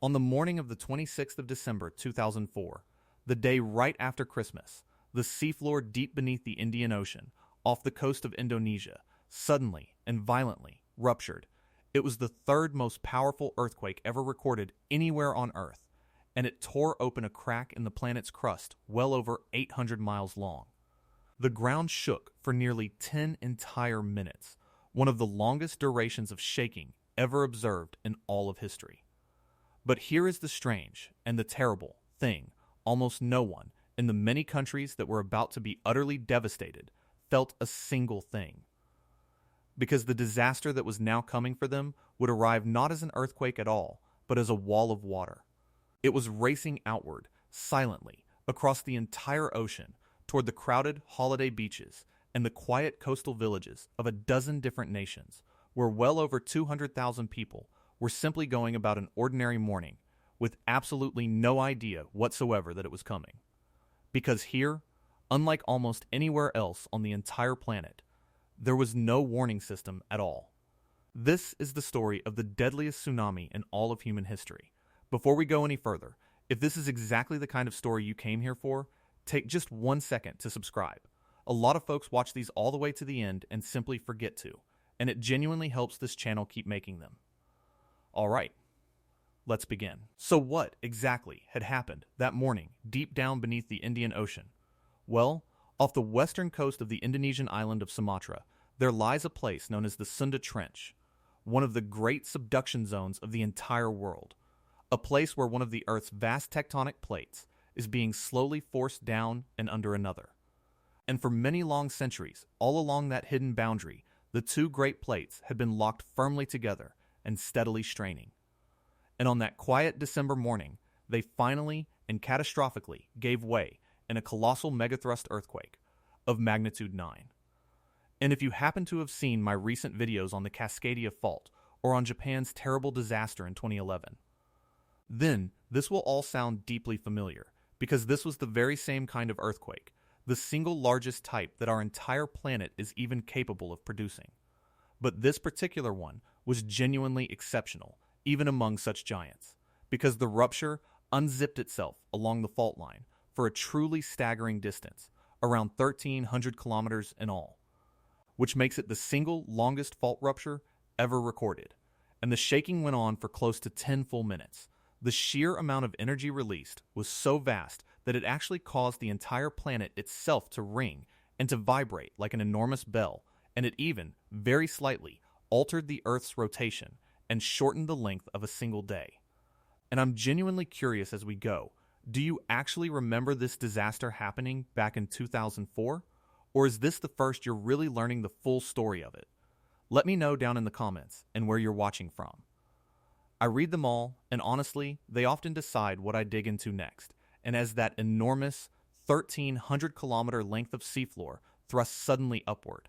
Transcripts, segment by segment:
On the morning of the 26th of December 2004, the day right after Christmas, the seafloor deep beneath the Indian Ocean, off the coast of Indonesia, suddenly and violently ruptured. It was the third most powerful earthquake ever recorded anywhere on Earth, and it tore open a crack in the planet's crust well over 800 miles long. The ground shook for nearly 10 entire minutes, one of the longest durations of shaking ever observed in all of history. But here is the strange and the terrible thing. Almost no one in the many countries that were about to be utterly devastated felt a single thing. Because the disaster that was now coming for them would arrive not as an earthquake at all, but as a wall of water. It was racing outward, silently, across the entire ocean, toward the crowded holiday beaches and the quiet coastal villages of a dozen different nations, where well over 200,000 people were simply going about an ordinary morning, with absolutely no idea whatsoever that it was coming. Because here, unlike almost anywhere else on the entire planet, there was no warning system at all. This is the story of the deadliest tsunami in all of human history. Before we go any further, if this is exactly the kind of story you came here for, take just 1 second to subscribe. A lot of folks watch these all the way to the end and simply forget to, and it genuinely helps this channel keep making them. Alright, let's begin. So what exactly had happened that morning deep down beneath the Indian Ocean? Well, off the western coast of the Indonesian island of Sumatra, there lies a place known as the Sunda Trench, one of the great subduction zones of the entire world, a place where one of the Earth's vast tectonic plates is being slowly forced down and under another. And for many long centuries, all along that hidden boundary, the two great plates had been locked firmly together and steadily straining. And on that quiet December morning, they finally and catastrophically gave way in a colossal megathrust earthquake of magnitude 9. And if you happen to have seen my recent videos on the Cascadia fault or on Japan's terrible disaster in 2011, then this will all sound deeply familiar, because this was the very same kind of earthquake, the single largest type that our entire planet is even capable of producing. But this particular one was genuinely exceptional, even among such giants, because the rupture unzipped itself along the fault line for a truly staggering distance, around 1,300 kilometers in all, which makes it the single longest fault rupture ever recorded. And the shaking went on for close to 10 full minutes. The sheer amount of energy released was so vast that it actually caused the entire planet itself to ring and to vibrate like an enormous bell, and it even, very slightly, altered the Earth's rotation and shortened the length of a single day. And I'm genuinely curious as we go, do you actually remember this disaster happening back in 2004? Or is this the first you're really learning the full story of it? Let me know down in the comments and where you're watching from. I read them all, and honestly, they often decide what I dig into next. And as that enormous 1,300-kilometer length of seafloor thrust suddenly upward,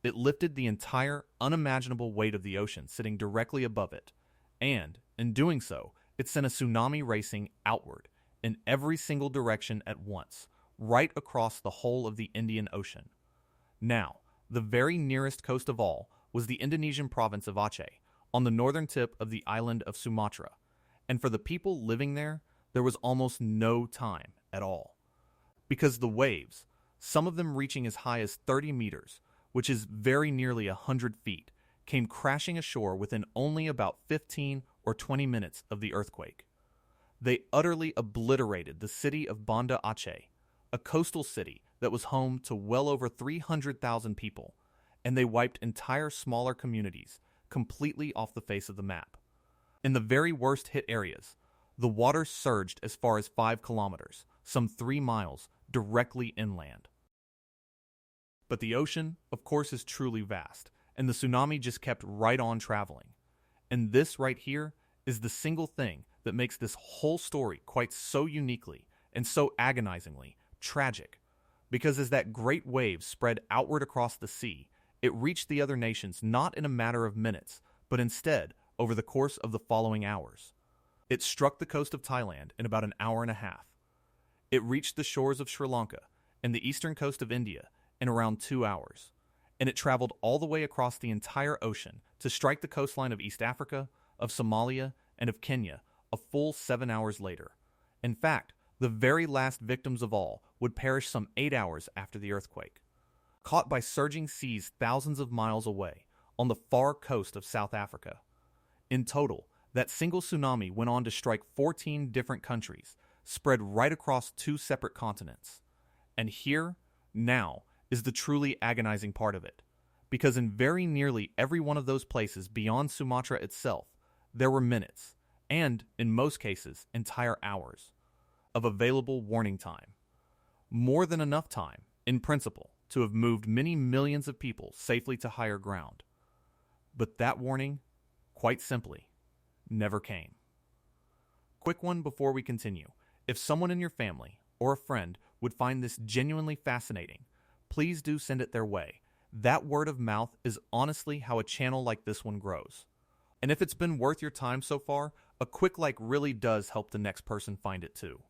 it lifted the entire unimaginable weight of the ocean sitting directly above it, and, in doing so, it sent a tsunami racing outward in every single direction at once, right across the whole of the Indian Ocean. Now, the very nearest coast of all was the Indonesian province of Aceh, on the northern tip of the island of Sumatra, and for the people living there, there was almost no time at all. Because the waves, some of them reaching as high as 30 meters, which is very nearly 100 feet, came crashing ashore within only about 15 or 20 minutes of the earthquake. They utterly obliterated the city of Banda Aceh, a coastal city that was home to well over 300,000 people, and they wiped entire smaller communities completely off the face of the map. In the very worst hit areas, the water surged as far as 5 kilometers, some 3 miles, directly inland. But the ocean, of course, is truly vast, and the tsunami just kept right on traveling. And this right here is the single thing that makes this whole story quite so uniquely and so agonizingly tragic. Because as that great wave spread outward across the sea, it reached the other nations not in a matter of minutes, but instead over the course of the following hours. It struck the coast of Thailand in about an hour and a half. It reached the shores of Sri Lanka and the eastern coast of India in around 2 hours. And it traveled all the way across the entire ocean to strike the coastline of East Africa, of Somalia, and of Kenya, a full 7 hours later. In fact, the very last victims of all would perish some 8 hours after the earthquake. Caught by surging seas thousands of miles away on the far coast of South Africa. In total, that single tsunami went on to strike 14 different countries, spread right across 2 separate continents. And here, now, is the truly agonizing part of it. Because in very nearly every one of those places beyond Sumatra itself, there were minutes, and, in most cases, entire hours, of available warning time. More than enough time, in principle, to have moved many millions of people safely to higher ground. But that warning, quite simply, never came. Quick one before we continue. If someone in your family or a friend would find this genuinely fascinating, please do send it their way. That word of mouth is honestly how a channel like this one grows. And if it's been worth your time so far, a quick like really does help the next person find it too.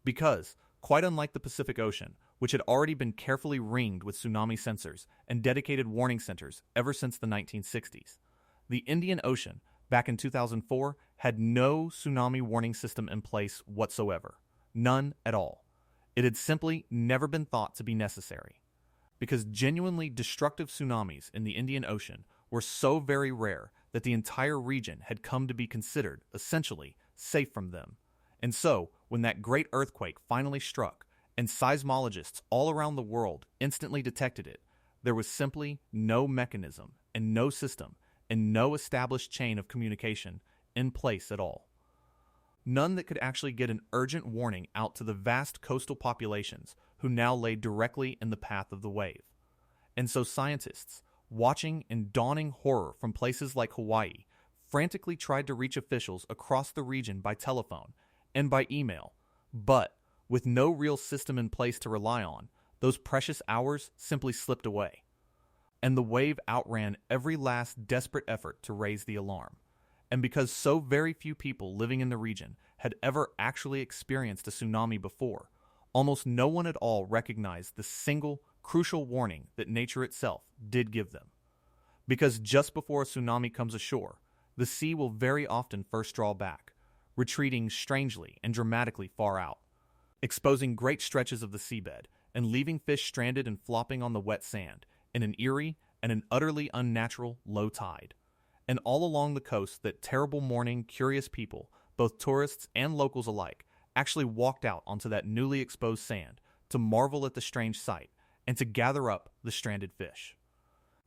Because, quite unlike the Pacific Ocean, which had already been carefully ringed with tsunami sensors and dedicated warning centers ever since the 1960s, the Indian Ocean, back in 2004, had no tsunami warning system in place whatsoever. None at all. It had simply never been thought to be necessary. Because genuinely destructive tsunamis in the Indian Ocean were so very rare that the entire region had come to be considered, essentially, safe from them. And so, when that great earthquake finally struck, and seismologists all around the world instantly detected it, there was simply no mechanism and no system and no established chain of communication in place at all. None that could actually get an urgent warning out to the vast coastal populations who now lay directly in the path of the wave. And so scientists, watching in dawning horror from places like Hawaii, frantically tried to reach officials across the region by telephone and by email, but with no real system in place to rely on, those precious hours simply slipped away. And the wave outran every last desperate effort to raise the alarm. And because so very few people living in the region had ever actually experienced a tsunami before, almost no one at all recognized the single crucial warning that nature itself did give them. Because just before a tsunami comes ashore, the sea will very often first draw back, retreating strangely and dramatically far out, exposing great stretches of the seabed and leaving fish stranded and flopping on the wet sand in an eerie and an utterly unnatural low tide. And all along the coast that terrible morning curious people, both tourists and locals alike, actually walked out onto that newly exposed sand to marvel at the strange sight and to gather up the stranded fish.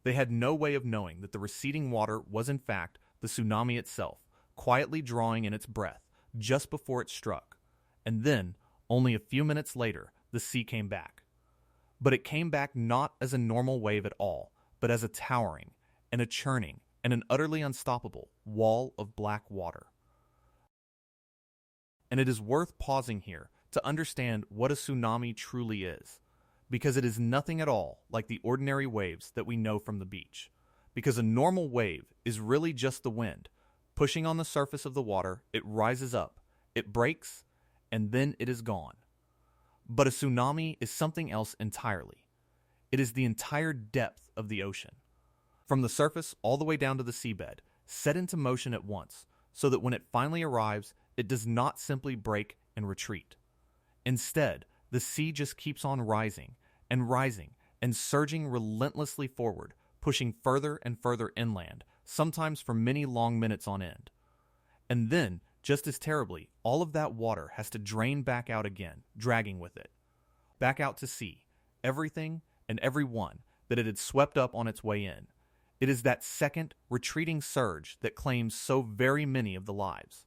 They had no way of knowing that the receding water was in fact the tsunami itself, quietly drawing in its breath just before it struck. And then, only a few minutes later, the sea came back. But it came back not as a normal wave at all, but as a towering and a churning and an utterly unstoppable wall of black water. And it is worth pausing here to understand what a tsunami truly is, because it is nothing at all like the ordinary waves that we know from the beach. Because a normal wave is really just the wind. Pushing on the surface of the water, it rises up, it breaks, and then it is gone. But a tsunami is something else entirely. It is the entire depth of the ocean. From the surface all the way down to the seabed, set into motion at once, so that when it finally arrives, it does not simply break and retreat. Instead, the sea just keeps on rising and surging relentlessly forward, pushing further and further inland, sometimes for many long minutes on end. And then, just as terribly, all of that water has to drain back out again, dragging with it. Back out to sea, everything and everyone that it had swept up on its way in. It is that second, retreating surge that claims so very many of the lives.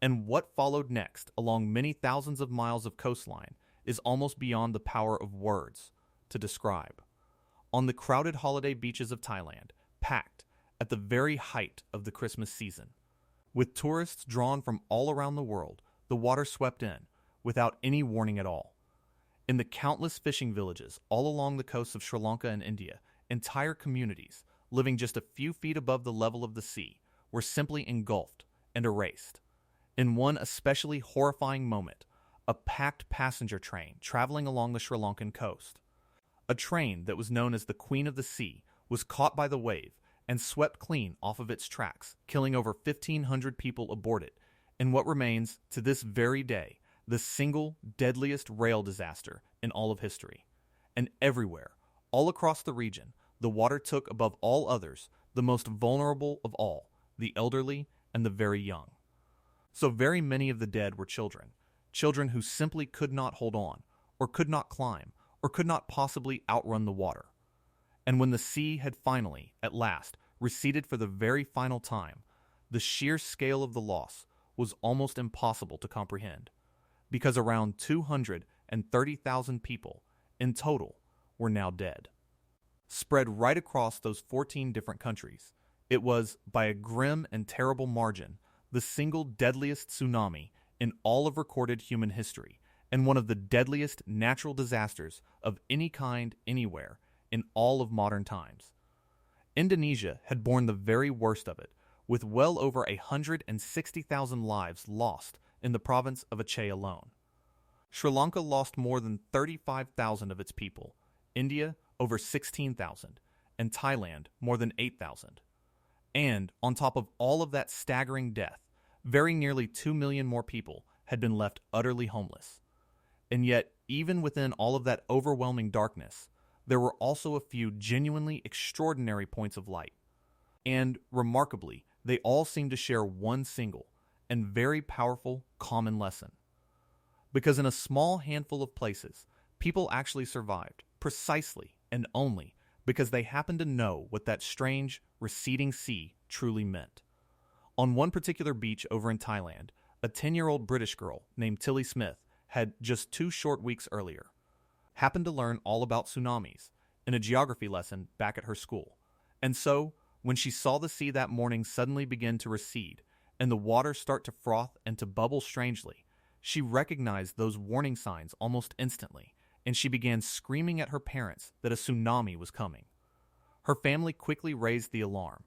And what followed next, along many thousands of miles of coastline, is almost beyond the power of words to describe. On the crowded holiday beaches of Thailand, packed at the very height of the Christmas season, with tourists drawn from all around the world, the water swept in, without any warning at all. In the countless fishing villages all along the coasts of Sri Lanka and India, entire communities, living just a few feet above the level of the sea, were simply engulfed and erased. In one especially horrifying moment, a packed passenger train traveling along the Sri Lankan coast. A train that was known as the Queen of the Sea was caught by the wave and swept clean off of its tracks, killing over 1,500 people aboard it in what remains, to this very day, the single deadliest rail disaster in all of history. And everywhere, all across the region, the water took above all others the most vulnerable of all, the elderly and the very young. So very many of the dead were children, children who simply could not hold on, or could not climb, or could not possibly outrun the water. And when the sea had finally, at last, receded for the very final time, the sheer scale of the loss was almost impossible to comprehend, because around 230,000 people in total were now dead. Spread right across those 14 different countries, it was, by a grim and terrible margin, the single deadliest tsunami in all of recorded human history, and one of the deadliest natural disasters of any kind anywhere in all of modern times. Indonesia had borne the very worst of it, with well over 160,000 lives lost in the province of Aceh alone. Sri Lanka lost more than 35,000 of its people, India over 16,000, and Thailand more than 8,000. And, on top of all of that staggering death, very nearly 2 million more people had been left utterly homeless. And yet, even within all of that overwhelming darkness, there were also a few genuinely extraordinary points of light. And, remarkably, they all seemed to share one single and very powerful common lesson. Because in a small handful of places, people actually survived, precisely and only because they happened to know what that strange, receding sea truly meant. On one particular beach over in Thailand, a 10-year-old British girl named Tilly Smith had, just 2 short weeks earlier, happened to learn all about tsunamis in a geography lesson back at her school. And so, when she saw the sea that morning suddenly begin to recede and the water start to froth and to bubble strangely, she recognized those warning signs almost instantly, and she began screaming at her parents that a tsunami was coming. Her family quickly raised the alarm,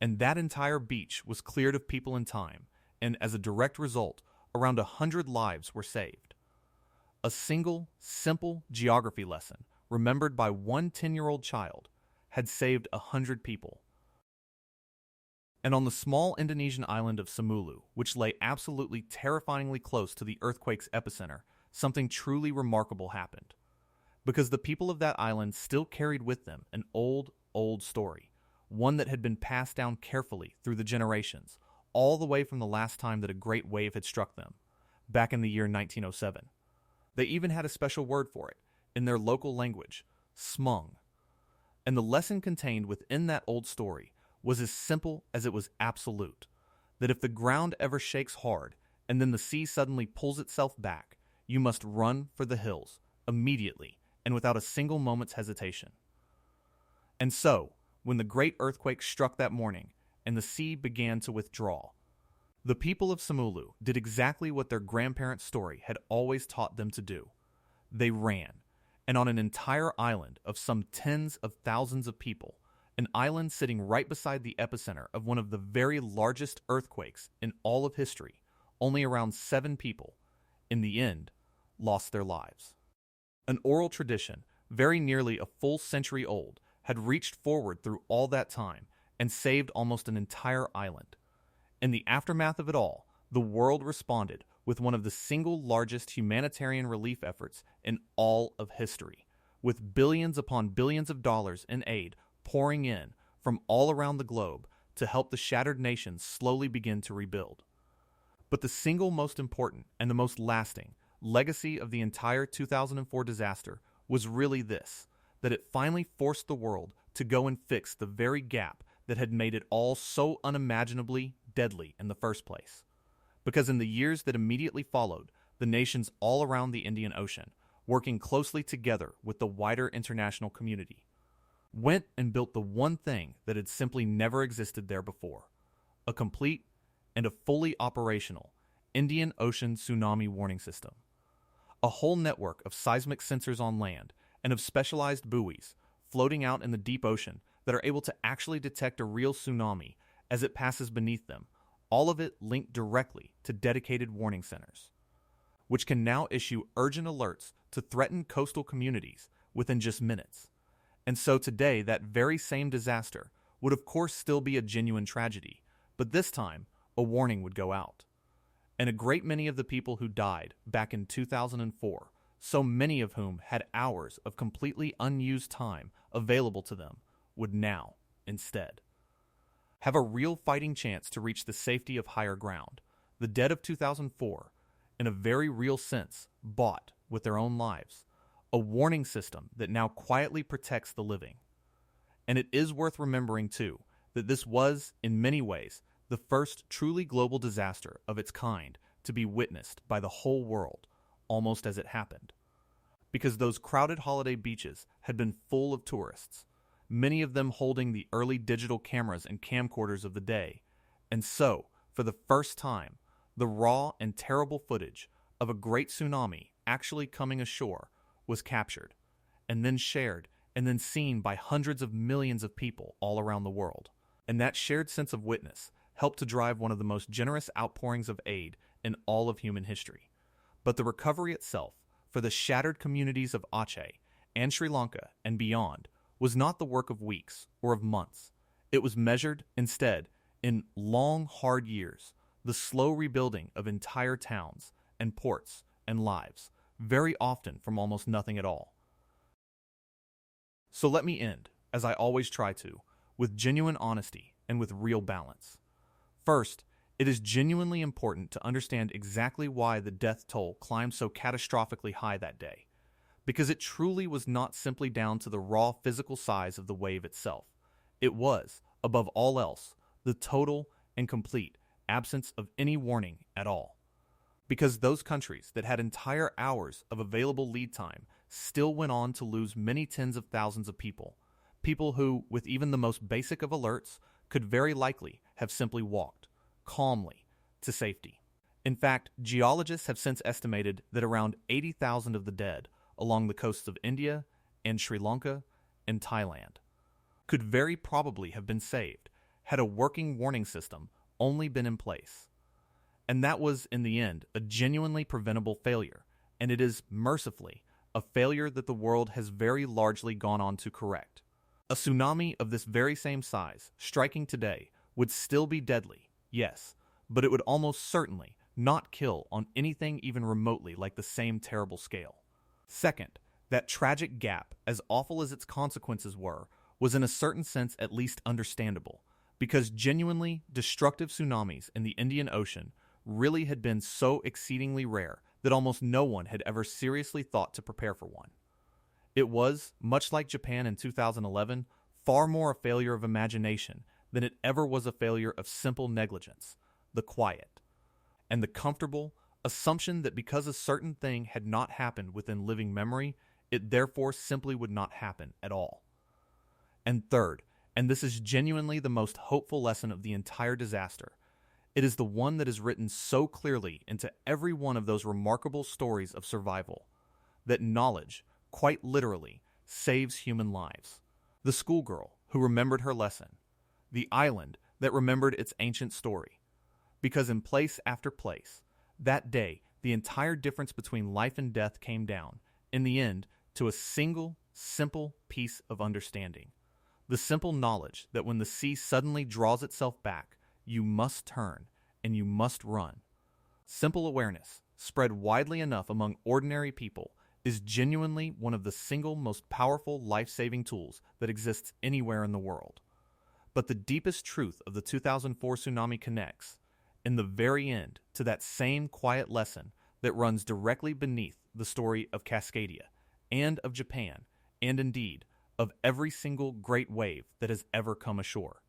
and that entire beach was cleared of people in time, and as a direct result, around 100 lives were saved. A single, simple geography lesson, remembered by one 10-year-old child, had saved 100 people. And on the small Indonesian island of Simeulue, which lay absolutely terrifyingly close to the earthquake's epicenter, something truly remarkable happened. Because the people of that island still carried with them an old story, one that had been passed down carefully through the generations, all the way from the last time that a great wave had struck them, back in the year 1907. They even had a special word for it, in their local language, smong. And the lesson contained within that old story was as simple as it was absolute, that if the ground ever shakes hard and then the sea suddenly pulls itself back, you must run for the hills, immediately and without a single moment's hesitation. And so, when the great earthquake struck that morning and the sea began to withdraw, the people of Simeulue did exactly what their grandparents' story had always taught them to do. They ran, and on an entire island of some tens of thousands of people, an island sitting right beside the epicenter of one of the very largest earthquakes in all of history, only around 7 people, in the end, lost their lives. An oral tradition, very nearly a full century old, had reached forward through all that time and saved almost an entire island. In the aftermath of it all, the world responded with one of the single largest humanitarian relief efforts in all of history, with billions upon billions of dollars in aid pouring in from all around the globe to help the shattered nations slowly begin to rebuild. But the single most important and the most lasting legacy of the entire 2004 disaster was really this, that it finally forced the world to go and fix the very gap that had made it all so unimaginably deadly in the first place. Because in the years that immediately followed, the nations all around the Indian Ocean, working closely together with the wider international community, went and built the one thing that had simply never existed there before, a complete and a fully operational Indian Ocean tsunami warning system. A whole network of seismic sensors on land and of specialized buoys floating out in the deep ocean that are able to actually detect a real tsunami as it passes beneath them, all of it linked directly to dedicated warning centers, which can now issue urgent alerts to threatened coastal communities within just minutes. And so today, that very same disaster would of course still be a genuine tragedy, but this time, a warning would go out. And a great many of the people who died back in 2004, so many of whom had hours of completely unused time available to them, would now, instead, have a real fighting chance to reach the safety of higher ground. The dead of 2004, in a very real sense, bought with their own lives a warning system that now quietly protects the living. And it is worth remembering, too, that this was, in many ways, the first truly global disaster of its kind to be witnessed by the whole world, almost as it happened. Because those crowded holiday beaches had been full of tourists, many of them holding the early digital cameras and camcorders of the day, and so, for the first time, the raw and terrible footage of a great tsunami actually coming ashore was captured, and then shared, and then seen by hundreds of millions of people all around the world. And that shared sense of witness helped to drive one of the most generous outpourings of aid in all of human history. But the recovery itself, for the shattered communities of Aceh and Sri Lanka and beyond, was not the work of weeks or of months. It was measured, instead, in long, hard years, the slow rebuilding of entire towns and ports and lives, very often from almost nothing at all. So let me end, as I always try to, with genuine honesty and with real balance. First, it is genuinely important to understand exactly why the death toll climbed so catastrophically high that day, because it truly was not simply down to the raw physical size of the wave itself. It was, above all else, the total and complete absence of any warning at all. Because those countries that had entire hours of available lead time still went on to lose many tens of thousands of people who, with even the most basic of alerts, could very likely have simply walked, calmly, to safety. In fact, geologists have since estimated that around 80,000 of the dead along the coasts of India and Sri Lanka and Thailand could very probably have been saved had a working warning system only been in place. And that was, in the end, a genuinely preventable failure, and it is, mercifully, a failure that the world has very largely gone on to correct. A tsunami of this very same size, striking today, would still be deadly, yes, but it would almost certainly not kill on anything even remotely like the same terrible scale. Second, that tragic gap, as awful as its consequences were, was in a certain sense at least understandable, because genuinely destructive tsunamis in the Indian Ocean really had been so exceedingly rare that almost no one had ever seriously thought to prepare for one. It was, much like Japan in 2011, far more a failure of imagination than it ever was a failure of simple negligence, the quiet, and the comfortable assumption that because a certain thing had not happened within living memory, it therefore simply would not happen at all. And third, and this is genuinely the most hopeful lesson of the entire disaster, it is the one that is written so clearly into every one of those remarkable stories of survival, that knowledge, quite literally, saves human lives. The schoolgirl who remembered her lesson, the island that remembered its ancient story. Because in place after place, that day, the entire difference between life and death came down, in the end, to a single, simple piece of understanding. The simple knowledge that when the sea suddenly draws itself back, you must turn and you must run. Simple awareness, spread widely enough among ordinary people, is genuinely one of the single most powerful life-saving tools that exists anywhere in the world. But the deepest truth of the 2004 tsunami connects, in the very end, to that same quiet lesson that runs directly beneath the story of Cascadia, and of Japan, and indeed, of every single great wave that has ever come ashore.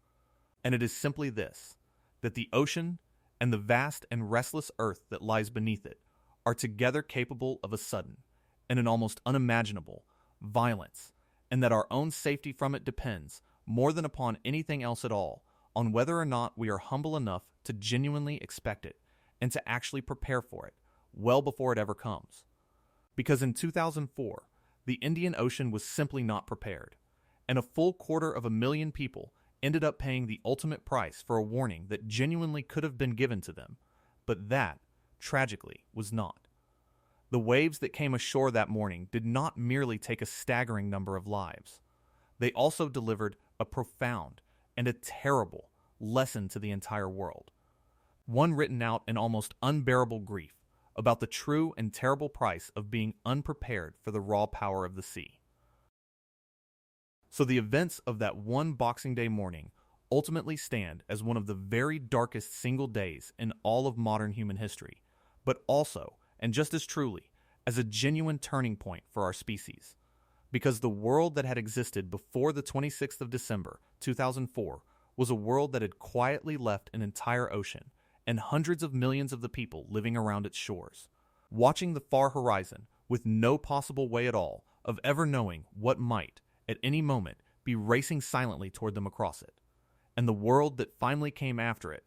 And it is simply this, that the ocean and the vast and restless earth that lies beneath it are together capable of a sudden, and an almost unimaginable, violence, and that our own safety from it depends, more than upon anything else at all, on whether or not we are humble enough to genuinely expect it, and to actually prepare for it, well before it ever comes. Because in 2004, the Indian Ocean was simply not prepared, and a full 250,000 people ended up paying the ultimate price for a warning that genuinely could have been given to them, but that, tragically, was not. The waves that came ashore that morning did not merely take a staggering number of lives. They also delivered a profound and a terrible lesson to the entire world. one written out in almost unbearable grief about the true and terrible price of being unprepared for the raw power of the sea. So the events of that one Boxing Day morning ultimately stand as one of the very darkest single days in all of modern human history, but also, and just as truly, as a genuine turning point for our species. Because the world that had existed before the 26th of December, 2004, was a world that had quietly left an entire ocean and hundreds of millions of the people living around its shores, watching the far horizon with no possible way at all of ever knowing what might, at any moment, be racing silently toward them across it. And the world that finally came after it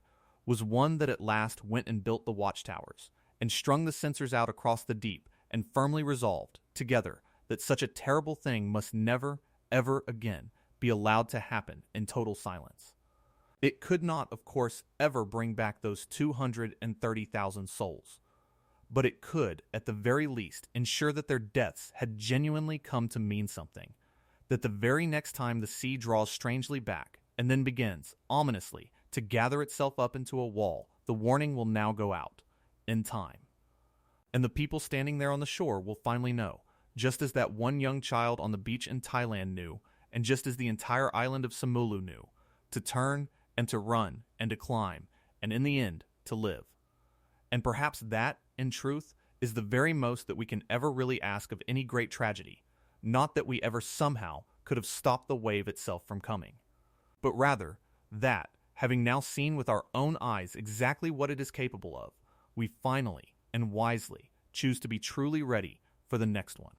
was one that at last went and built the watchtowers and strung the sensors out across the deep and firmly resolved, together, that such a terrible thing must never, ever again be allowed to happen in total silence. It could not, of course, ever bring back those 230,000 souls, but it could, at the very least, ensure that their deaths had genuinely come to mean something, that the very next time the sea draws strangely back and then begins, ominously, to gather itself up into a wall, the warning will now go out, in time. And the people standing there on the shore will finally know, just as that one young child on the beach in Thailand knew, and just as the entire island of Simeulue knew, to turn and to run and to climb, and in the end, to live. And perhaps that, in truth, is the very most that we can ever really ask of any great tragedy, not that we ever somehow could have stopped the wave itself from coming, but rather that, having now seen with our own eyes exactly what it is capable of, we finally and wisely choose to be truly ready for the next one.